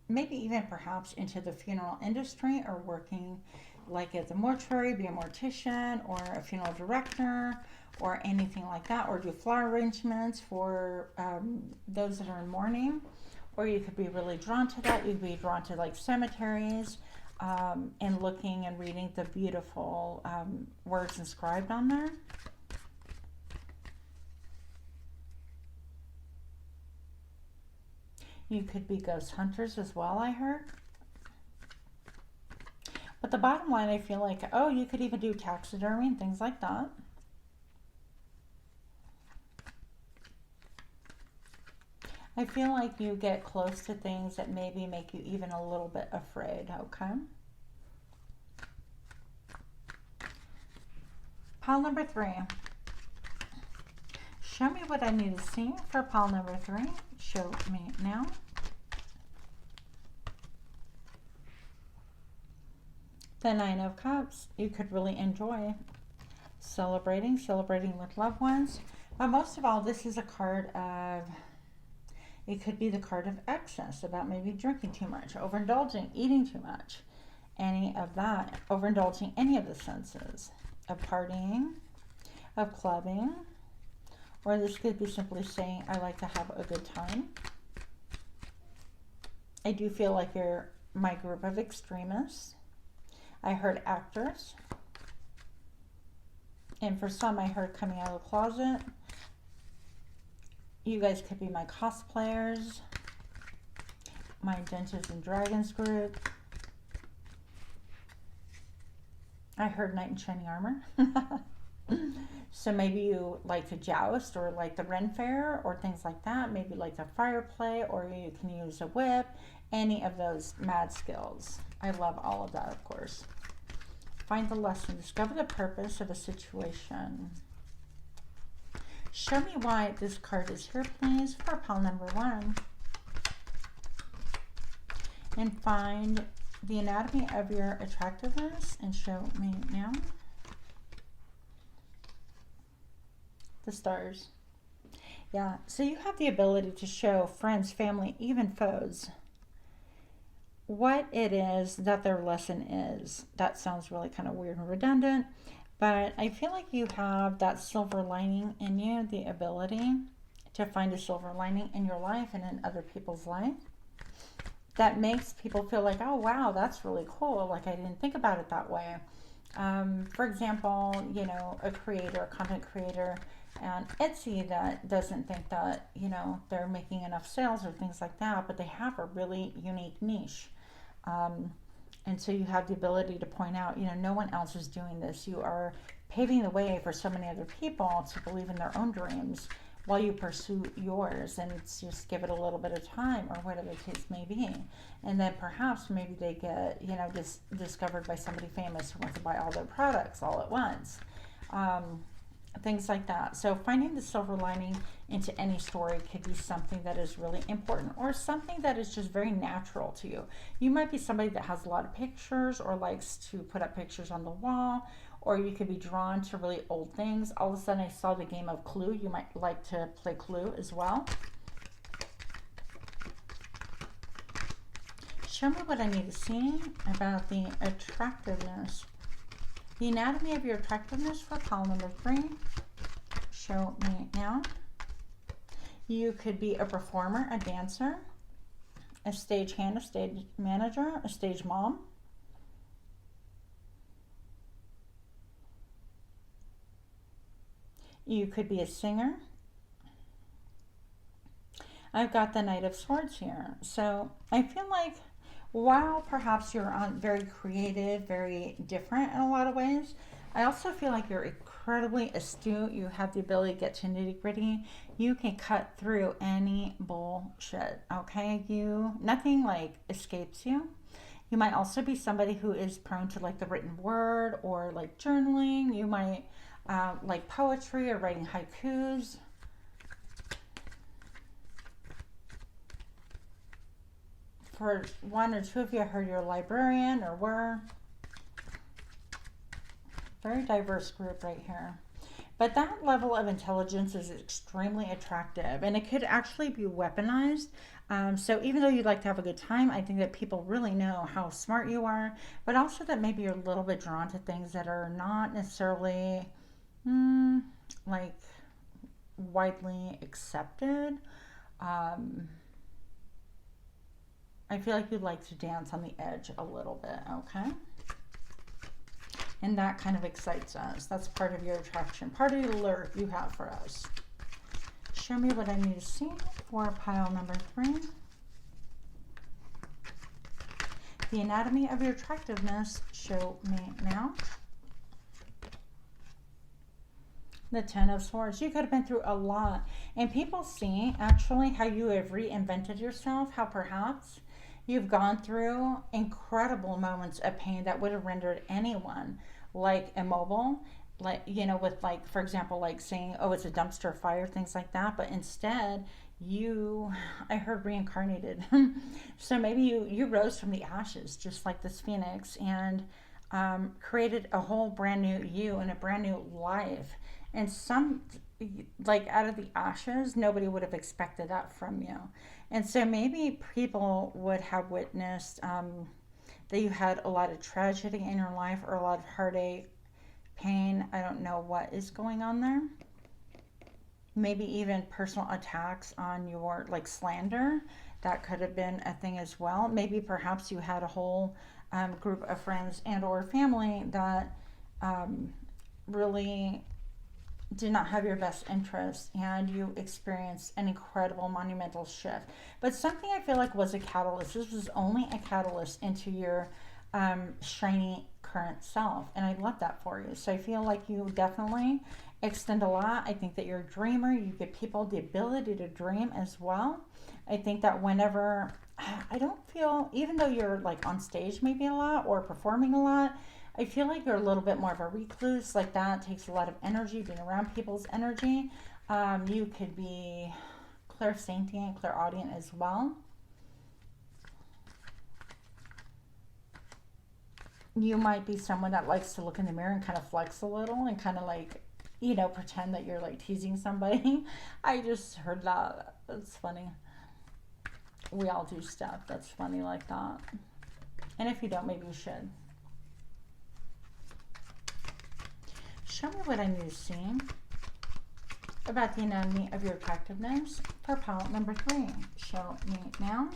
maybe even perhaps into the funeral industry, or working like at the mortuary, be a mortician or a funeral director or anything like that, or do flower arrangements for those that are in mourning. Or you could be really drawn to that. You could be drawn to like cemeteries and looking and reading the beautiful words inscribed on there. You could be ghost hunters as well, I heard. But the bottom line, I feel like, oh, you could even do taxidermy and things like that. I feel like you get close to things that maybe make you even a little bit afraid, okay? Pile number 3. Show me what I need to see for pile number 3. Show me now. The Nine of Cups. You could really enjoy celebrating with loved ones. But most of all, this is a card of, it could be the card of excess, about maybe drinking too much, overindulging, eating too much, any of that, overindulging any of the senses, of partying, of clubbing, or this could be simply saying, I like to have a good time. I do feel like you're my group of extremists. I heard actors. And for some, I heard coming out of the closet. You guys could be my cosplayers, my Dungeons and Dragons group. I heard knight in shining armor. So maybe you like to joust, or like the Ren Fair, or things like that. Maybe like the fire play, or you can use a whip. Any of those mad skills. I love all of that, of course. Find the lesson. Discover the purpose of a situation. Show me why this card is here, please, for pile number 1. And find the anatomy of your attractiveness, and show me now. The stars. Yeah, so you have the ability to show friends, family, even foes, what it is that their lesson is. That sounds really kind of weird and redundant, but I feel like you have that silver lining in you, the ability to find a silver lining in your life and in other people's life. That makes people feel like, oh, wow, that's really cool. Like, I didn't think about it that way. For example, you know, a creator, a content creator on Etsy that doesn't think that, you know, they're making enough sales or things like that, but they have a really unique niche. And so you have the ability to point out, you know, no one else is doing this. You are paving the way for so many other people to believe in their own dreams while you pursue yours, and it's just give it a little bit of time or whatever the case may be. And then perhaps maybe they get, you know, discovered by somebody famous who wants to buy all their products all at once. Things like that. So finding the silver lining into any story could be something that is really important, or something that is just very natural to you. You might be somebody that has a lot of pictures or likes to put up pictures on the wall, or you could be drawn to really old things. All of a sudden I saw the game of Clue. You might like to play Clue as well. Show me what I need to see about the attractiveness. The anatomy of your attractiveness for pile number 3. Show me now. You could be a performer, a dancer, a stagehand, a stage manager, a stage mom. You could be a singer. I've got the Knight of Swords here. So I feel like while perhaps you're very creative, very different in a lot of ways, I also feel like you're incredibly astute. You have the ability to get to nitty gritty. You can cut through any bullshit, okay? Nothing like escapes you. You might also be somebody who is prone to like the written word or like journaling. You might like poetry or writing haikus. For one or two of you, I heard you're a librarian or were. Very diverse group right here. But that level of intelligence is extremely attractive, and it could actually be weaponized. So even though you'd like to have a good time, I think that people really know how smart you are, but also that maybe you're a little bit drawn to things that are not necessarily like widely accepted. I feel like you'd like to dance on the edge a little bit, okay? And that kind of excites us. That's part of your attraction, part of the lure you have for us. Show me what I need to see for pile number 3. The anatomy of your attractiveness. Show me now. The Ten of Swords. You could have been through a lot. And people see actually how you have reinvented yourself, how perhaps you've gone through incredible moments of pain that would have rendered anyone like immobile, like, you know, with like, for example, like saying, oh, it's a dumpster fire, things like that. But instead, I heard reincarnated. So maybe you rose from the ashes, just like this phoenix, and created a whole brand new you and a brand new life. And like out of the ashes, nobody would have expected that from you. And so maybe people would have witnessed that you had a lot of tragedy in your life, or a lot of heartache, pain. I don't know what is going on there. Maybe even personal attacks on your, like, slander. That could have been a thing as well. Maybe perhaps you had a whole group of friends and or family that really did not have your best interest, and you experienced an incredible monumental shift. But something I feel like was a catalyst. This was only a catalyst into your shiny current self, and I love that for you. So I feel like you definitely extend a lot. I think that you're a dreamer. You give people the ability to dream as well. I think that whenever, I don't feel, even though you're like on stage maybe a lot or performing a lot, I feel like you're a little bit more of a recluse. Like, that takes a lot of energy, being around people's energy. You could be clairsentient, clairaudient as well. You might be someone that likes to look in the mirror and kind of flex a little and kind of like, you know, pretend that you're like teasing somebody. I just heard that. That's funny. We all do stuff that's funny like that. And if you don't, maybe you should. Show me what I need to see about the anatomy of your attractiveness for pile number 3. Show me now.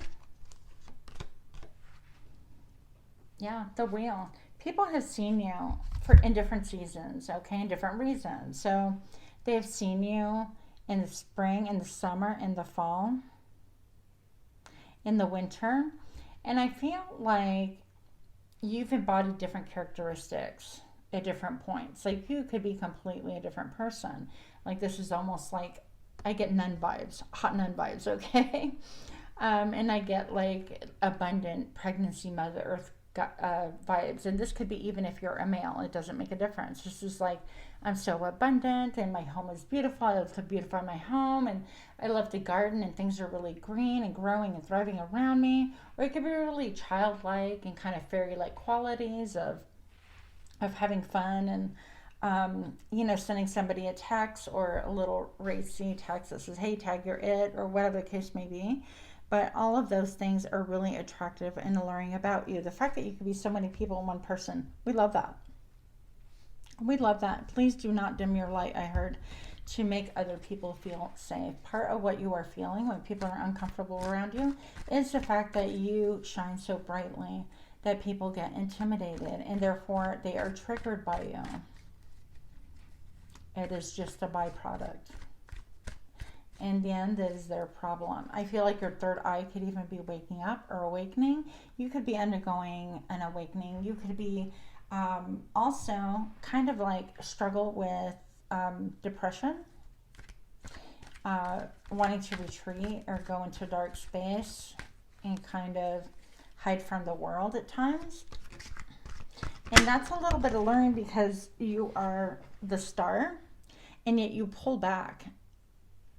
Yeah, the wheel. People have seen you in different seasons, okay, in different reasons. So they've seen you in the spring, in the summer, in the fall, in the winter. And I feel like you've embodied different characteristics at different points. Like you could be completely a different person. Like this is almost like, I get nun vibes, hot nun vibes, okay? And I get like abundant pregnancy, Mother Earth vibes. And this could be even if you're a male, it doesn't make a difference. This is like, I'm so abundant and my home is beautiful. I love to beautify my home and I love to garden and things are really green and growing and thriving around me. Or it could be really childlike and kind of fairy-like qualities of having fun and you know, sending somebody a text or a little racy text that says, hey, tag, you're it, or whatever the case may be. But all of those things are really attractive and alluring about you. The fact that you can be so many people in one person, we love that. We love that. Please do not dim your light, I heard, to make other people feel safe. Part of what you are feeling when people are uncomfortable around you is the fact that you shine so brightly that people get intimidated and therefore they are triggered by you. It is just a byproduct. In the end, that is their problem. I feel like your third eye could even be waking up or awakening. You could be undergoing an awakening. You could be also kind of like struggle with depression, wanting to retreat or go into a dark space and kind of hide from the world at times. And that's a little bit alluring because you are the star and yet you pull back.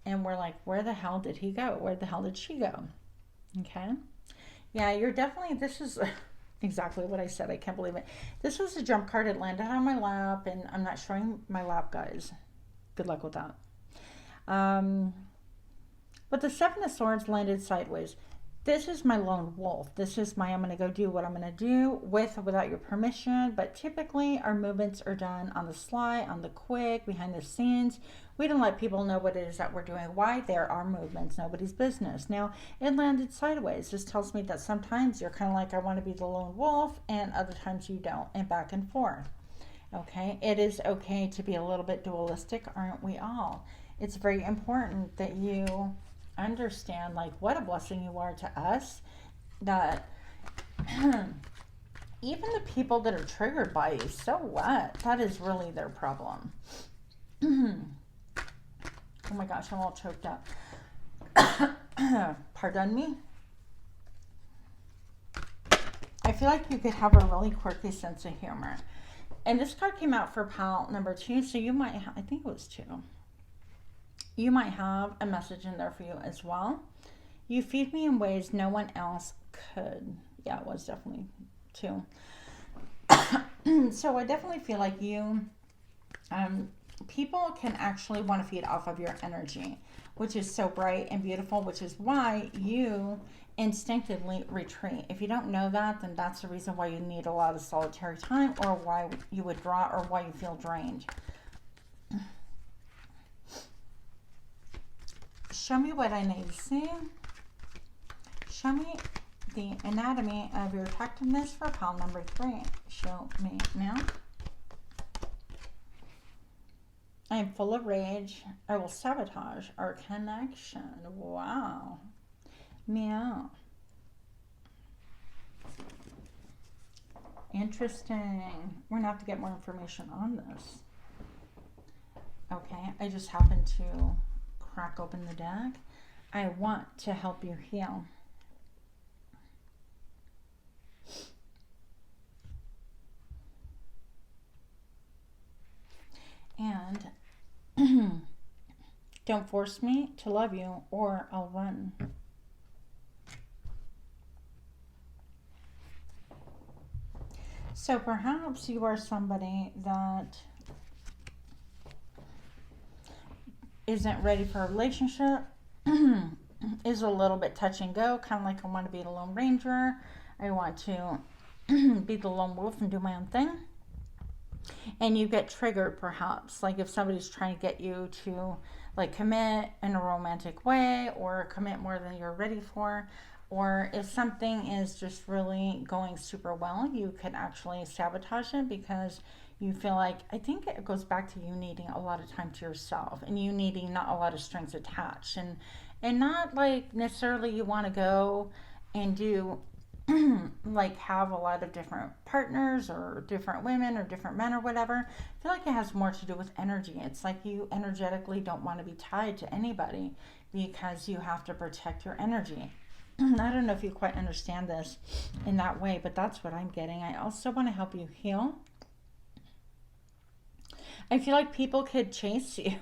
And we're like, where the hell did he go? Where the hell did she go? Okay. Yeah, you're definitely, this is exactly what I said. I can't believe it. This was a jump card. It landed on my lap, and I'm not showing my lap, guys. Good luck with that. But the Seven of Swords landed sideways. This is my lone wolf. This is my, I'm going to go do what I'm going to do with or without your permission. But typically our movements are done on the sly, on the quick, behind the scenes. We don't let people know what it is that we're doing. Why? There are movements. Nobody's business. Now, it landed sideways. This tells me that sometimes you're kind of like, I want to be the lone wolf, and other times you don't, and back and forth. Okay? It is okay to be a little bit dualistic, aren't we all? It's very important that you understand like what a blessing you are to us, that even the people that are triggered by you, so what? That is really their problem. Oh my gosh, I'm all choked up. Pardon me. I feel like you could have a really quirky sense of humor. And this card came out for pile number 2, so you might have, I think it was 2. You might have a message in there for you as well. You feed me in ways no one else could. Yeah, it was definitely 2. So I definitely feel like you, people can actually want to feed off of your energy, which is so bright and beautiful, which is why you instinctively retreat. If you don't know that, then that's the reason why you need a lot of solitary time, or why you withdraw, or why you feel drained. Show me what I need to see. Show me the anatomy of your attractiveness for pile number 3. Show me now. I am full of rage. I will sabotage our connection. Wow. Meow. Interesting. We're going to have to get more information on this. Okay, I just happened to crack open the deck. I want to help you heal. And don't force me to love you or I'll run. So perhaps you are somebody that isn't ready for a relationship, is a little bit touch and go, kind of like I want to be the Lone Ranger. I want to be the lone wolf and do my own thing. And you get triggered perhaps, like if somebody's trying to get you to like commit in a romantic way or commit more than you're ready for, or if something is just really going super well, you could actually sabotage it because you feel like, I think it goes back to you needing a lot of time to yourself and you needing not a lot of strings attached, and not like necessarily you want to go and do like have a lot of different partners or different women or different men or whatever. I feel like it has more to do with energy. It's like you energetically don't want to be tied to anybody because you have to protect your energy. I don't know if you quite understand this in that way, but that's what I'm getting. I also want to help you heal. I feel like people could chase you.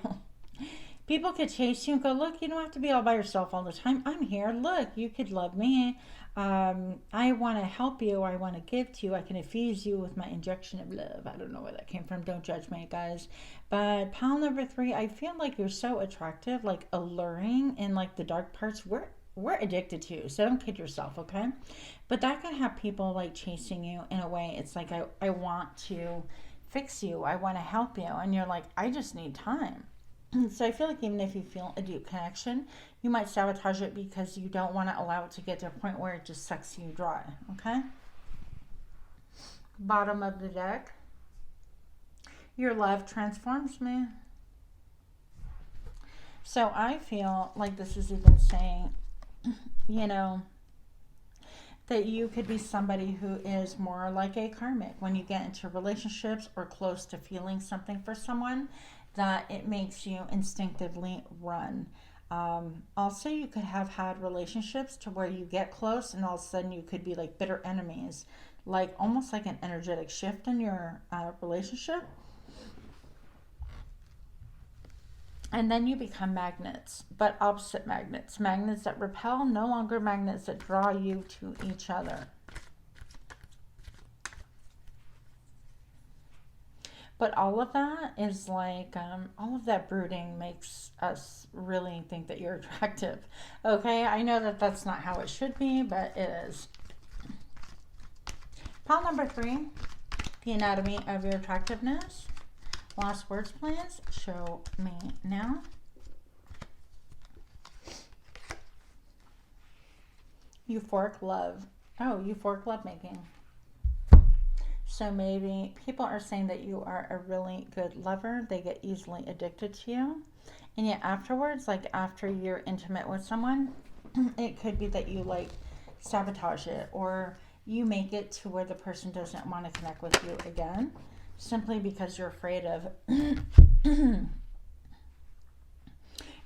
People could chase you and go, look, you don't have to be all by yourself all the time. I'm here. Look, you could love me. I want to help you. I want to give to you. I can infuse you with my injection of love. I don't know where that came from. Don't judge me, guys. But pile number 3, I feel like you're so attractive, like alluring, and like the dark parts we're addicted to. So don't kid yourself, okay? But that can have people like chasing you in a way. It's like, I want to fix you. I want to help you. And you're like, I just need time. So I feel like even if you feel a deep connection, you might sabotage it because you don't want to allow it to get to a point where it just sucks you dry, okay? Bottom of the deck. Your love transforms me. So I feel like this is even saying, you know, that you could be somebody who is more like a karmic. When you get into relationships or close to feeling something for someone, that it makes you instinctively run. Also, you could have had relationships to where you get close and all of a sudden you could be like bitter enemies, like almost like an energetic shift in your relationship. And then you become magnets, but opposite magnets. Magnets that repel, no longer magnets that draw you to each other. But all of that is like, all of that brooding makes us really think that you're attractive. Okay, I know that that's not how it should be, but it is. Pile number 3, the anatomy of your attractiveness. Last words, please. Show me now. Euphoric love. Oh, euphoric lovemaking. So maybe people are saying that you are a really good lover. They get easily addicted to you. And yet afterwards, like after you're intimate with someone, it could be that you like sabotage it or you make it to where the person doesn't want to connect with you again simply because you're afraid of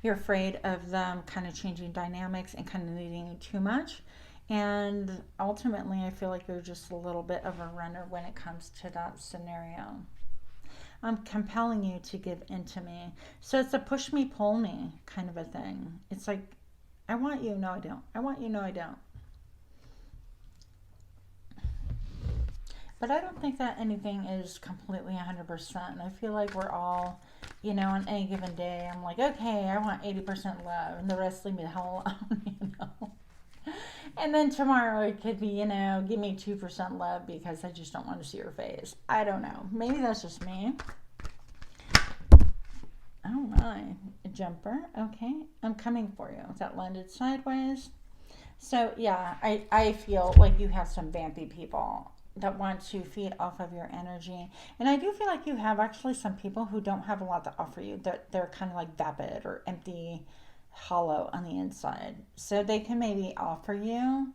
you're afraid of them kind of changing dynamics and kind of needing you too much. And ultimately, I feel like you're just a little bit of a runner when it comes to that scenario. I'm compelling you to give into me. So it's a push me, pull me kind of a thing. It's like, I want you, no I don't. I want you, no I don't. But I don't think that anything is completely 100%. I feel like we're all, you know, on any given day, I'm like, okay, I want 80% love and the rest leave me the hell alone, you know. And then tomorrow it could be, you know, give me 2% love because I just don't want to see your face. I don't know. Maybe that's just me. Oh my. A jumper. Okay. I'm coming for you. That landed sideways. So yeah, I feel like you have some vampy people that want to feed off of your energy. And I do feel like you have actually some people who don't have a lot to offer you. They're kind of like vapid or empty, hollow on the inside. So they can maybe offer you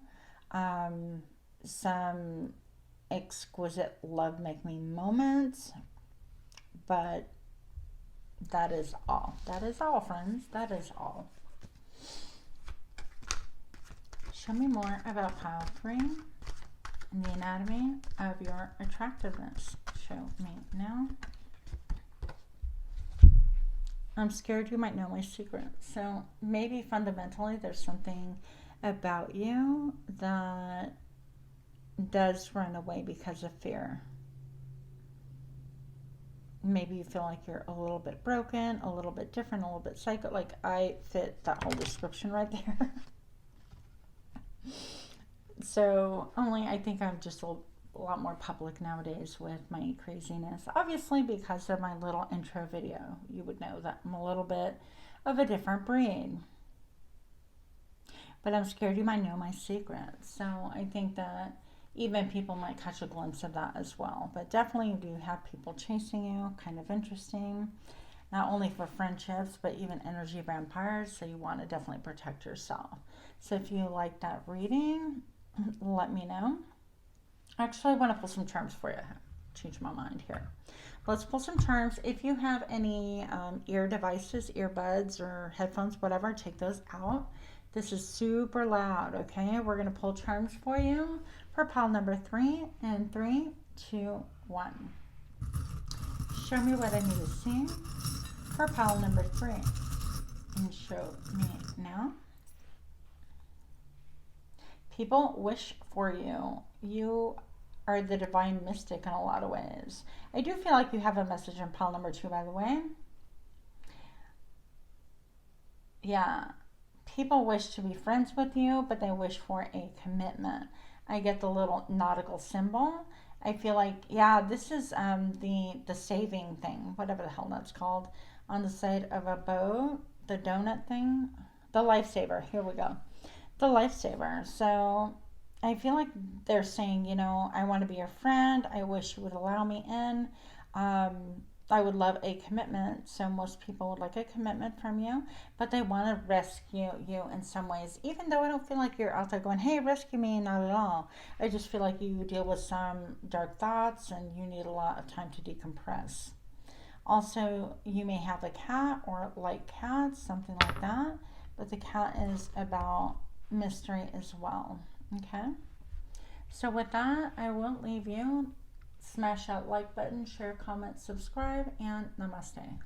some exquisite lovemaking moments, but that is all. That is all, friends. That is all. Show me more about pile 3 and the anatomy of your attractiveness. Show me now. I'm scared you might know my secret. So maybe fundamentally there's something about you that does run away because of fear. Maybe you feel like you're a little bit broken, a little bit different, a little bit psycho. Like I fit that whole description right there. So only I think I'm just a a lot more public nowadays with my craziness. Obviously, because of my little intro video, you would know that I'm a little bit of a different breed. But I'm scared you might know my secrets. So I think that even people might catch a glimpse of that as well. But definitely you do have people chasing you, kind of interesting. Not only for friendships, but even energy vampires. So you want to definitely protect yourself. So if you like that reading, let me know. Actually, I want to pull some charms for you. Change my mind here. Let's pull some charms. If you have any ear devices, earbuds or headphones, whatever, take those out. This is super loud, okay? We're going to pull charms for you for pile number 3 in 3, 2, 1. Show me what I need to see for pile number 3. And show me now. People wish for you. You are the divine mystic in a lot of ways. I do feel like you have a message in pile number 2, by the way. Yeah. People wish to be friends with you, but they wish for a commitment. I get the little nautical symbol. I feel like, yeah, this is the saving thing, whatever the hell that's called, on the side of a boat, the donut thing, the lifesaver. Here we go. The lifesaver. So I feel like they're saying, you know, I want to be your friend. I wish you would allow me in. I would love a commitment. So most people would like a commitment from you, but they want to rescue you in some ways. Even though I don't feel like you're out there going, hey, rescue me, not at all. I just feel like you deal with some dark thoughts and you need a lot of time to decompress. Also, you may have a cat or like cats, something like that, but the cat is about mystery as well. Okay, so with that, I will leave you. Smash that like button, share, comment, subscribe, and namaste.